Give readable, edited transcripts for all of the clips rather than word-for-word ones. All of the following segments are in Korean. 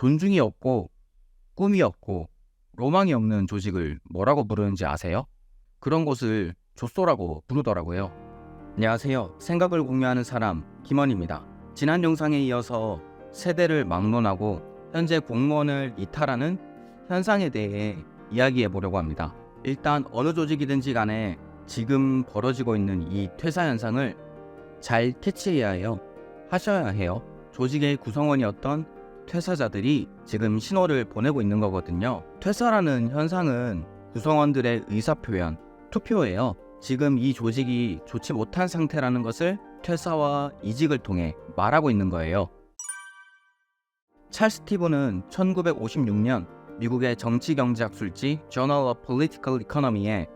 존중이 없고 꿈이 없고 로망이 없는 조직을 뭐라고 부르는지 아세요? 그런 곳을 조소라고 부르더라고요. 안녕하세요. 생각을 공유하는 사람 김원입니다. 지난 영상에 이어서 세대를 막론하고 현재 공무원을 이탈하는 현상에 대해 이야기해 보려고 합니다. 일단 어느 조직이든지 간에 지금 벌어지고 있는 이 퇴사 현상을 잘 캐치해야 하셔야 해요. 조직의 구성원이었던 퇴사자들이 지금 신호를 보내고 있는 거거든요. 퇴사라는 현상은 구성원들의 의사표현, 투표예요. 지금 이 조직이 좋지 못한 상태라는 것을 퇴사와 이직을 통해 말하고 있는 거예요. 찰스 스티븐은 1956년 미국의 정치경제학술지 Journal of Political Economy에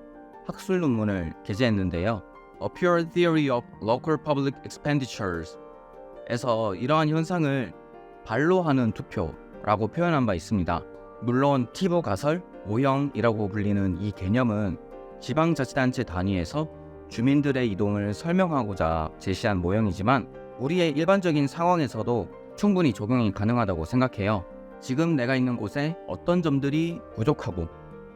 학술 논문을 게재했는데요. A Pure Theory of Local Public Expenditures 에서 이러한 현상을 발로 하는 투표라고 표현한 바 있습니다. 물론 티보 가설, 오형이라고 불리는 이 개념은 지방자치단체 단위에서 주민들의 이동을 설명하고자 제시한 모형이지만 우리의 일반적인 상황에서도 충분히 적용이 가능하다고 생각해요. 지금 내가 있는 곳에 어떤 점들이 부족하고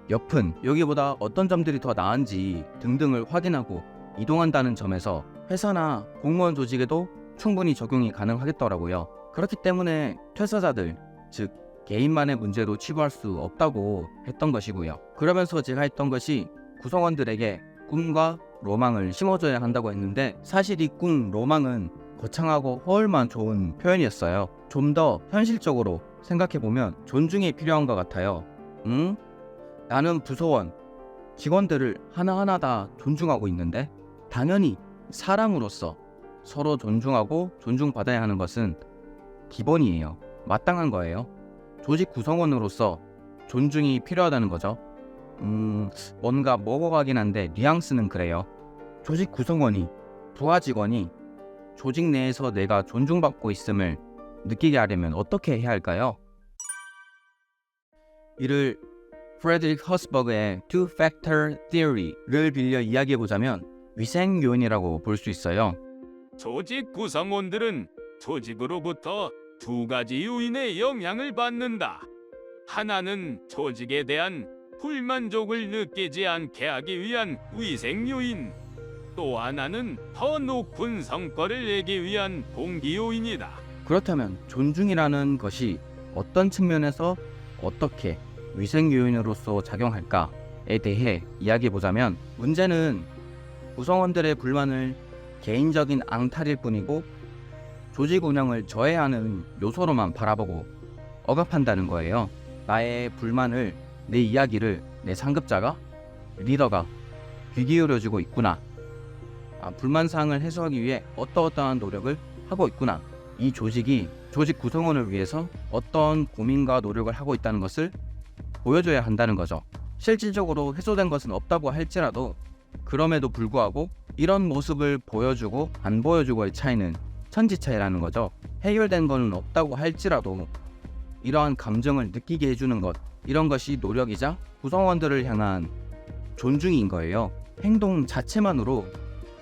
옆은 여기보다 어떤 점들이 더 나은지 등등을 확인하고 이동한다는 점에서 회사나 공무원 조직에도 충분히 적용이 가능하겠더라고요. 그렇기 때문에 퇴사자들, 즉 개인만의 문제로 치부할 수 없다고 했던 것이고요. 그러면서 제가 했던 것이 구성원들에게 꿈과 로망을 심어줘야 한다고 했는데 사실 이 꿈, 로망은 거창하고 허울만 좋은 표현이었어요. 좀 더 현실적으로 생각해보면 존중이 필요한 것 같아요. 나는 부서원, 직원들을 하나하나 다 존중하고 있는데 당연히 사람으로서 서로 존중하고 존중받아야 하는 것은 기본이에요. 마땅한 거예요. 조직 구성원으로서 존중이 필요하다는 거죠. 뭔가 먹어가긴 한데 뉘앙스는 그래요. 조직 구성원이, 부하 직원이 조직 내에서 내가 존중받고 있음을 느끼게 하려면 어떻게 해야 할까요? 이를 프레드릭 허스버그의 Two-Factor Theory를 빌려 이야기해보자면 위생 요인이라고 볼 수 있어요. 조직 구성원들은 조직으로부터 두 가지 요인의 영향을 받는다. 하나는 조직에 대한 불만족을 느끼지 않게 하기 위한 위생 요인, 또 하나는 더 높은 성과를 내기 위한 동기 요인이다. 그렇다면 존중이라는 것이 어떤 측면에서 어떻게 위생 요인으로서 작용할까에 대해 이야기해보자면 문제는 구성원들의 불만을 개인적인 앙탈일 뿐이고 조직 운영을 저해하는 요소로만 바라보고 억압한다는 거예요. 나의 불만을, 내 이야기를 내 상급자가, 리더가 귀 기울여주고 있구나. 불만사항을 해소하기 위해 어떠한 노력을 하고 있구나. 이 조직이 조직 구성원을 위해서 어떤 고민과 노력을 하고 있다는 것을 보여줘야 한다는 거죠. 실질적으로 해소된 것은 없다고 할지라도 그럼에도 불구하고 이런 모습을 보여주고 안 보여주고의 차이는 천지 차이라는 거죠. 해결된 것은 없다고 할지라도 이러한 감정을 느끼게 해주는 것, 이런 것이 노력이자 구성원들을 향한 존중인 거예요. 행동 자체만으로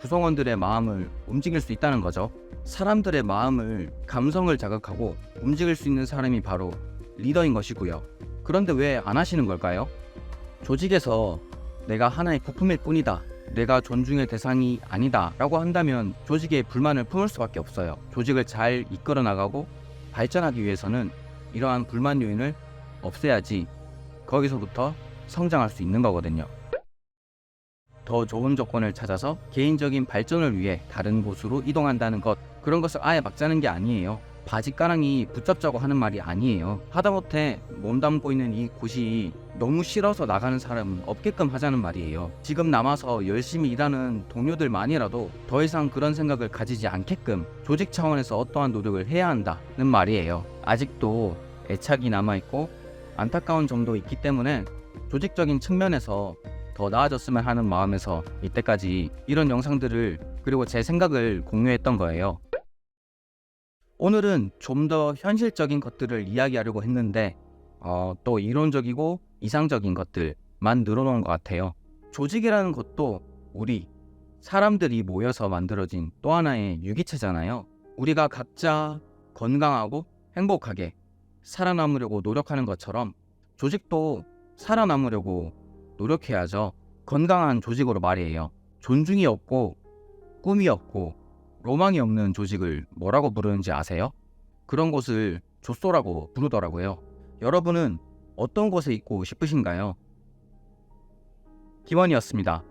구성원들의 마음을 움직일 수 있다는 거죠. 사람들의 마음을, 감성을 자극하고 움직일 수 있는 사람이 바로 리더인 것이고요. 그런데 왜 안 하시는 걸까요? 조직에서 내가 하나의 부품일 뿐이다, 내가 존중의 대상이 아니다 라고 한다면 조직에 불만을 품을 수밖에 없어요. 조직을 잘 이끌어 나가고 발전하기 위해서는 이러한 불만 요인을 없애야지 거기서부터 성장할 수 있는 거거든요. 더 좋은 조건을 찾아서 개인적인 발전을 위해 다른 곳으로 이동한다는 것, 그런 것을 아예 막자는 게 아니에요. 바짓가랑이 붙잡자고 하는 말이 아니에요. 하다못해 몸담고 있는 이 곳이 너무 싫어서 나가는 사람은 없게끔 하자는 말이에요. 지금 남아서 열심히 일하는 동료들만이라도 더 이상 그런 생각을 가지지 않게끔 조직 차원에서 어떠한 노력을 해야 한다는 말이에요. 아직도 애착이 남아있고 안타까운 점도 있기 때문에 조직적인 측면에서 더 나아졌으면 하는 마음에서 이때까지 이런 영상들을, 그리고 제 생각을 공유했던 거예요. 오늘은 좀 더 현실적인 것들을 이야기하려고 했는데 또 이론적이고 이상적인 것들만 늘어놓은 것 같아요. 조직이라는 것도 우리 사람들이 모여서 만들어진 또 하나의 유기체잖아요. 우리가 각자 건강하고 행복하게 살아남으려고 노력하는 것처럼 조직도 살아남으려고 노력해야죠. 건강한 조직으로 말이에요. 존중이 없고 꿈이 없고 로망이 없는 조직을 뭐라고 부르는지 아세요? 그런 곳을 조소라고 부르더라고요. 여러분은 어떤 곳에 있고 싶으신가요? 김원이었습니다.